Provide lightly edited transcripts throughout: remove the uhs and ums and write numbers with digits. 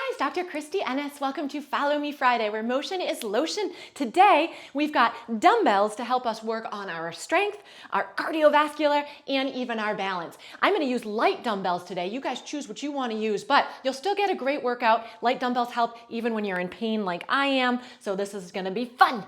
guys, Dr. Christy Ennis. Welcome to Follow Me Friday, where motion is lotion. Today, we've got dumbbells to help us work on our strength, our cardiovascular, and even our balance. I'm gonna use light dumbbells today. You guys choose what you wanna use, but you'll still get a great workout. Light dumbbells help even when you're in pain like I am, so this is gonna be fun.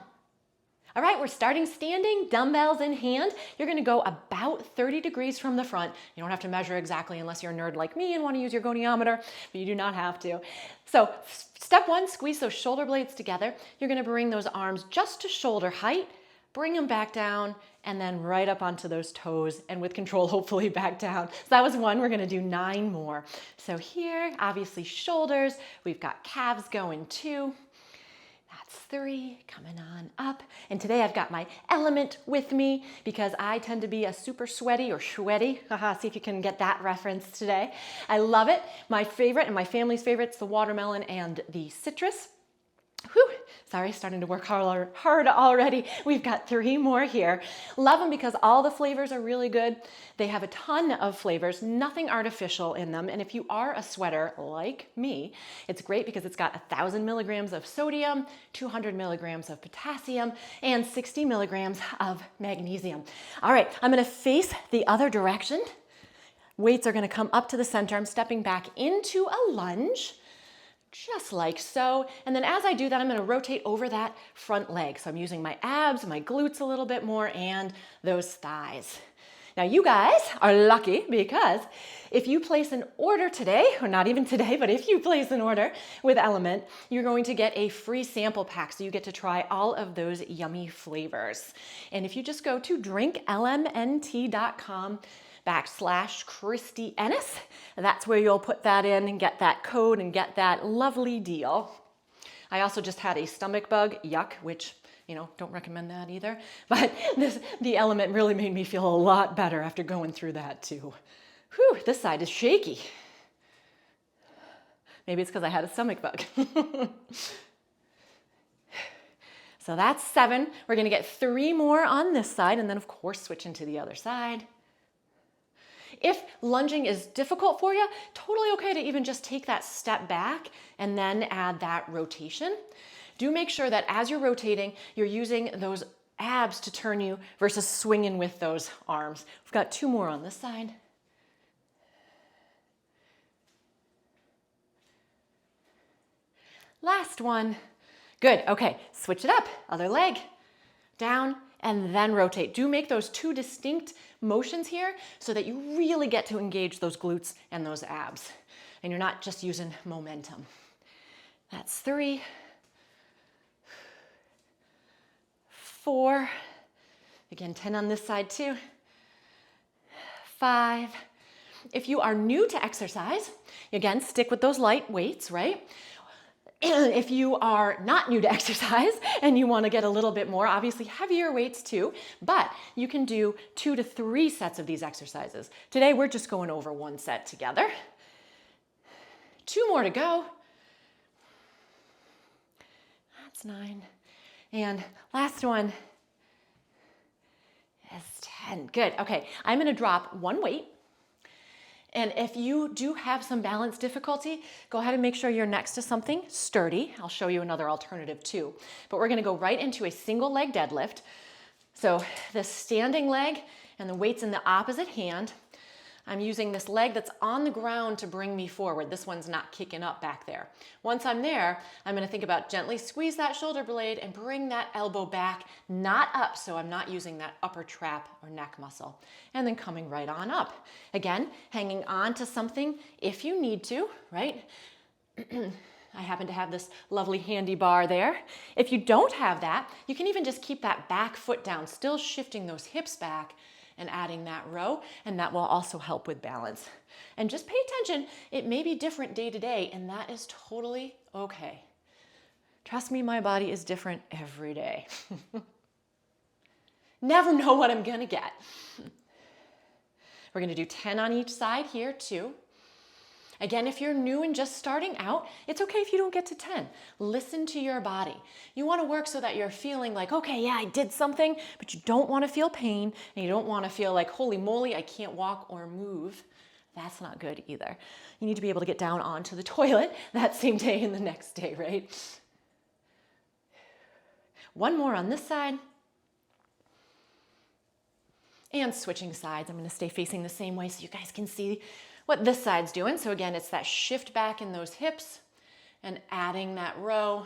All right, we're starting standing, dumbbells in hand. You're gonna go about 30 degrees from the front. You don't have to measure exactly unless you're a nerd like me and wanna use your goniometer, but you do not have to. So step one, squeeze those shoulder blades together. You're gonna bring those arms just to shoulder height, bring them back down, and then right up onto those toes, and with control, hopefully back down. So that was one, we're gonna do 9 more. So here, obviously shoulders, we've got calves going 2. That's 3, coming on up. And today I've got my element with me because I tend to be a super sweaty or sweaty. Haha, see if you can get that reference today. I love it. My favorite and my family's favorite is the watermelon and the citrus. Whew, sorry, starting to work hard already. We've got 3 more here. Love them because all the flavors are really good. They have a ton of flavors, nothing artificial in them. And if you are a sweater like me, it's great because it's got 1,000 milligrams of sodium, 200 milligrams of potassium, and 60 milligrams of magnesium. All right, I'm gonna face the other direction. Weights are gonna come up to the center. I'm stepping back into a lunge, just like so. And then as I do that, I'm gonna rotate over that front leg. So I'm using my abs, my glutes a little bit more, and those thighs. Now you guys are lucky because if you place an order today, or not even today, but if you place an order with Element, you're going to get a free sample pack. So you get to try all of those yummy flavors. And if you just go to drinklmnt.com/Christy Ennis. That's where you'll put that in and get that code and get that lovely deal. I also just had a stomach bug, yuck, which, don't recommend that either. But the Element really made me feel a lot better after going through that too. Whew, this side is shaky. Maybe it's because I had a stomach bug. So that's 7. We're gonna get 3 more on this side and then of course switch into the other side. If lunging is difficult for you, totally okay to even just take that step back and then add that rotation. Do make sure that as you're rotating, you're using those abs to turn you versus swinging with those arms. We've got 2 more on this side. Last one. Good, okay, switch it up. Other leg, down, and then rotate. Do make those 2 distinct motions here so that you really get to engage those glutes and those abs. And you're not just using momentum. That's 3, 4, again, 10 on this side too, 5. If you are new to exercise, again, stick with those light weights, right? If you are not new to exercise and you want to get a little bit more, obviously heavier weights too, but you can do 2 to 3 sets of these exercises. Today, we're just going over 1 set together. 2 more to go. That's 9. And last one is 10. Good, okay. I'm gonna drop 1 weight. And if you do have some balance difficulty, go ahead and make sure you're next to something sturdy. I'll show you another alternative too. But we're gonna go right into a single leg deadlift. So the standing leg and the weight's in the opposite hand. I'm using this leg that's on the ground to bring me forward. This one's not kicking up back there. Once I'm there, I'm gonna think about gently squeeze that shoulder blade and bring that elbow back, not up, so I'm not using that upper trap or neck muscle. And then coming right on up. Again, hanging on to something if you need to, right? I happen to have this lovely handy bar there. If you don't have that, you can even just keep that back foot down, still shifting those hips back and adding that row, and that will also help with balance. And just pay attention, it may be different day to day, and that is totally okay. Trust me, my body is different every day. Never know what I'm gonna get. We're gonna do 10 on each side here too. Again, if you're new and just starting out, it's okay if you don't get to 10. Listen to your body. You want to work so that you're feeling like, okay, yeah, I did something, but you don't want to feel pain and you don't want to feel like, holy moly, I can't walk or move. That's not good either. You need to be able to get down onto the toilet that same day and the next day, right? One more on this side. And switching sides. I'm going to stay facing the same way so you guys can see what this side's doing. So again, it's that shift back in those hips and adding that row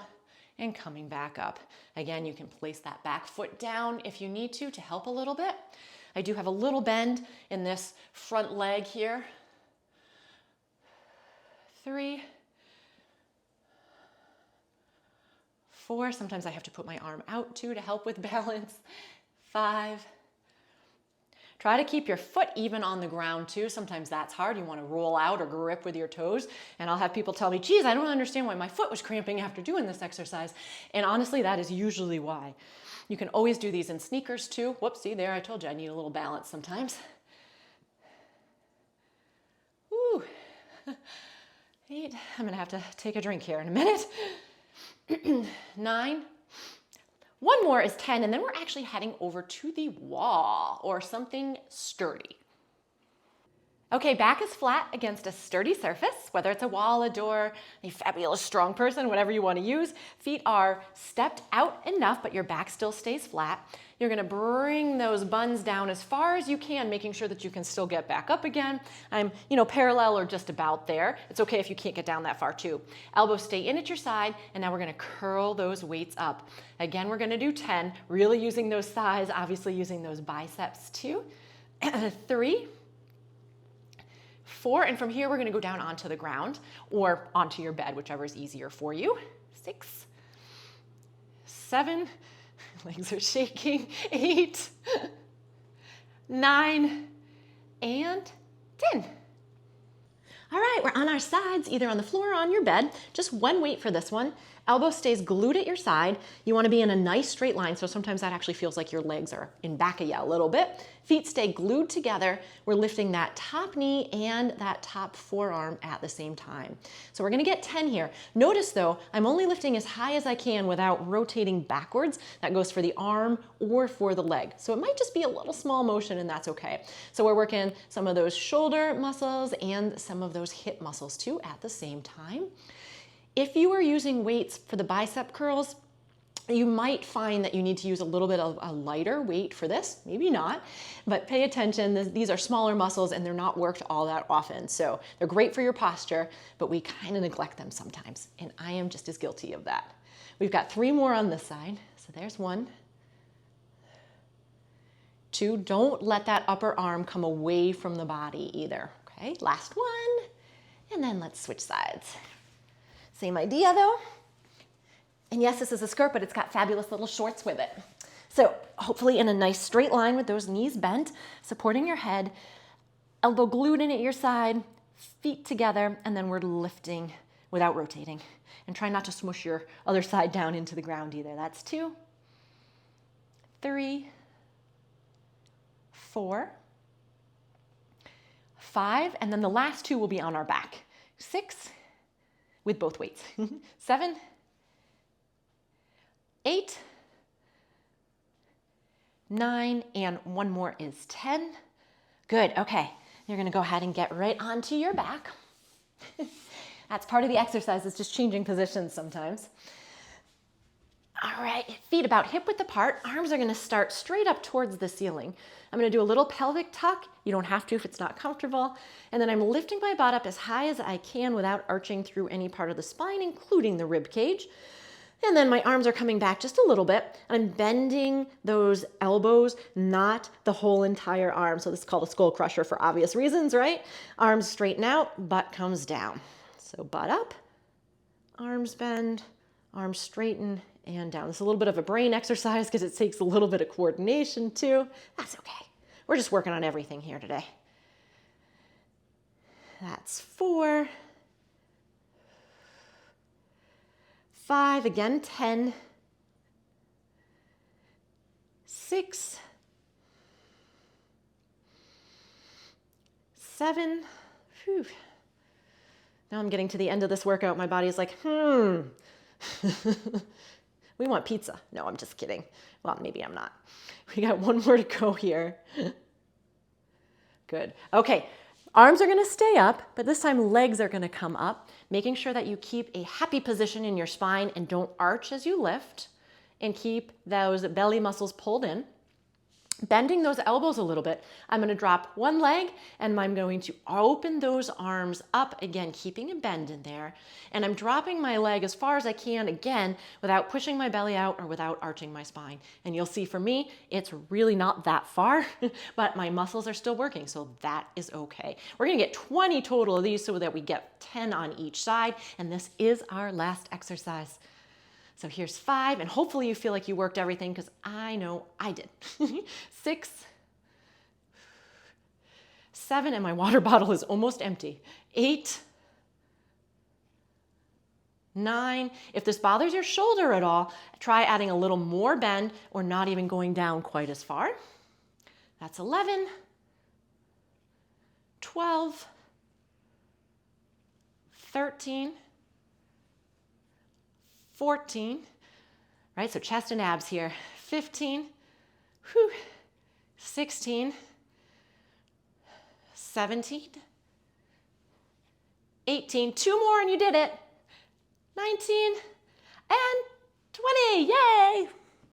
and coming back up. Again, you can place that back foot down if you need to help a little bit. I do have a little bend in this front leg here. 3, 4. Sometimes I have to put my arm out too to help with balance. 5. Try to keep your foot even on the ground too. Sometimes that's hard. You want to roll out or grip with your toes. And I'll have people tell me, geez, I don't understand why my foot was cramping after doing this exercise. And honestly, that is usually why. You can always do these in sneakers too. Whoops, see there, I told you I need a little balance sometimes. Woo. 8, I'm gonna have to take a drink here in a minute. 9. One more is 10, and then we're actually heading over to the wall or something sturdy. Okay, back is flat against a sturdy surface, whether it's a wall, a door, a fabulous strong person, whatever you want to use. Feet are stepped out enough, but your back still stays flat. You're gonna bring those buns down as far as you can, making sure that you can still get back up again. I'm, parallel or just about there. It's okay if you can't get down that far too. Elbows stay in at your side, and now we're gonna curl those weights up. Again, we're gonna do 10, really using those thighs, obviously using those biceps too. 3, 4, and from here we're gonna go down onto the ground or onto your bed, whichever is easier for you. 6, 7, legs are shaking. 8, 9, and 10. All right, we're on our sides, either on the floor or on your bed. Just one weight for this one. Elbow stays glued at your side. You want to be in a nice straight line, so sometimes that actually feels like your legs are in back of you a little bit. Feet stay glued together. We're lifting that top knee and that top forearm at the same time. So we're going to get 10 here. Notice though, I'm only lifting as high as I can without rotating backwards. That goes for the arm or for the leg. So it might just be a little small motion, and that's okay. So we're working some of those shoulder muscles and some of those hip muscles too at the same time. If you are using weights for the bicep curls, you might find that you need to use a little bit of a lighter weight for this, maybe not, but pay attention. These are smaller muscles and they're not worked all that often. So they're great for your posture, but we kind of neglect them sometimes. And I am just as guilty of that. We've got 3 more on this side. So there's 1, 2, don't let that upper arm come away from the body either. Okay, last one. And then let's switch sides. Same idea though. And yes, this is a skirt, but it's got fabulous little shorts with it. So hopefully in a nice straight line with those knees bent, supporting your head, elbow glued in at your side, feet together, and then we're lifting without rotating. And try not to smush your other side down into the ground either. That's 2, 3, 4, 5, and then the last 2 will be on our back. 6, with both weights. 7, 8, 9, and one more is 10. Good, okay. You're gonna go ahead and get right onto your back. That's part of the exercise, is just changing positions sometimes. All right, feet about hip width apart. Arms are gonna start straight up towards the ceiling. I'm gonna do a little pelvic tuck. You don't have to if it's not comfortable. And then I'm lifting my butt up as high as I can without arching through any part of the spine, including the rib cage. And then my arms are coming back just a little bit. I'm bending those elbows, not the whole entire arm. So this is called a skull crusher for obvious reasons, right? Arms straighten out, butt comes down. So butt up, arms bend, arms straighten, and down. This is a little bit of a brain exercise because it takes a little bit of coordination too. That's okay. We're just working on everything here today. That's 4, 5, again 10, 6, 7, whew. Now I'm getting to the end of this workout. My body's like, we want pizza. No, I'm just kidding. Well, maybe I'm not. We got 1 more to go here. Good. Okay. Arms are gonna stay up, but this time legs are gonna come up, making sure that you keep a happy position in your spine and don't arch as you lift, and keep those belly muscles pulled in. Bending those elbows a little bit, I'm gonna drop one leg and I'm going to open those arms up again, keeping a bend in there. And I'm dropping my leg as far as I can again, without pushing my belly out or without arching my spine. And you'll see for me, it's really not that far, but my muscles are still working, so that is okay. We're gonna get 20 total of these so that we get 10 on each side. And this is our last exercise. So here's 5, and hopefully you feel like you worked everything, because I know I did. 6, 7, and my water bottle is almost empty. 8, 9. If this bothers your shoulder at all, try adding a little more bend or not even going down quite as far. That's 11, 12, 13, 14, right? So chest and abs here. 15, 16, 17, 18, 2 more and you did it. 19 and 20, yay!